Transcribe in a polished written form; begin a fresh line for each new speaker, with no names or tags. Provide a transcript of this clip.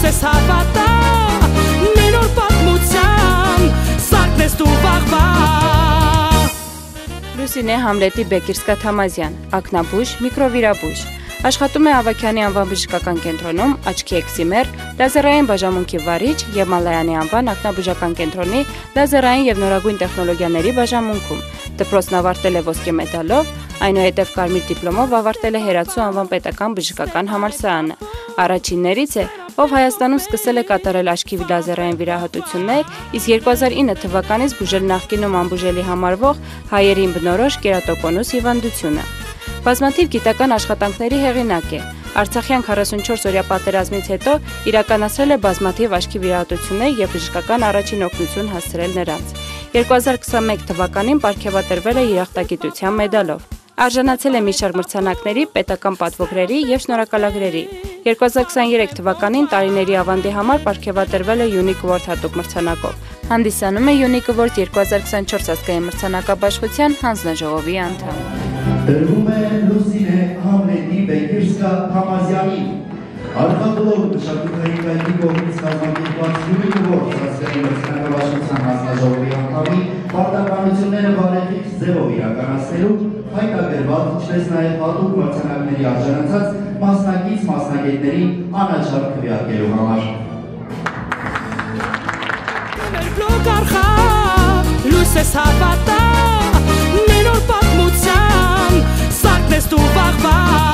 Լույսես հավատա, մի նոր պատմության, սարքն ես դու վաղվա։
Լուսինե Համլետի Բեկիրսկա Թամազյան, ակնաբույժ, միկրովիրաբույժ։ Աշխատում է Ավագյանի անվան բժշկական կենտրոնում, աչքի էքզիմեր, լազերային բաժանմունքի վարիչ եւ Մալայանի անվան ակնաբուժական կենտրոնի լազերային եւ նորագույն տեխնոլոգիաների բաժանմունքում։ Դպրոցն ավարտել է ոսկե մեդալով, այնուհետև կարմիր դիպլոմով ավարտել է Հերացու անվան պետական բժշկական համալսարանը։ Առաջիններից է, ով Հայաստանում սկսել է կատարել աչքի լազերային վիրահատություններ, իսկ 2009 թվականից բուժել նախկինում անբուժելի համարվող հայերին բնորոշ կերատոկոնուս հիվանդությունը։ Բազմաթիվ գիտական աշխատանքների հեղինակ է։ Արցախյան 44-օրյա պատերազմից հետո իրականացրել է բազմաթիվ աչքի վիրահատություններ եւ բժշկական առաջին օգնություն հասցրել նրանց։ 2021 թվականին պարգևատրվել է երախտագիտության մեդալով։ Արժանացել է մի շարք մրցանակների, պետական պատվոգրերի եւ շնորհակալագրերի։ 2023 թվականին տարիների ավանդի համար պարգևատրվել է Unique Award հատուկ մրցանակով։ Հանդիսանում է Unique Award 2024 ազգային մրցանակաբաշխության հանձնաժողովի անդամ։
Տրվում է Լուսինե Համլետի Բեկիրսկա Թամազյանին, արտադրող մշակութային կայքի կողմից կազմակերպված Unique Award ազգային մրցանակաբաշխության հանձնաժողովի անդամի պարտականությունները բարեխիղճ ձևով իրականացնելու, հայտագրված, ինչպես նաև հատուկ մրցանակների արժանացած մասնակից մասնագետներին անաչափ քվեարկելու համար։
Լույսես հավատա, մի նոր պատմության, սարքն ես դու վաղվա։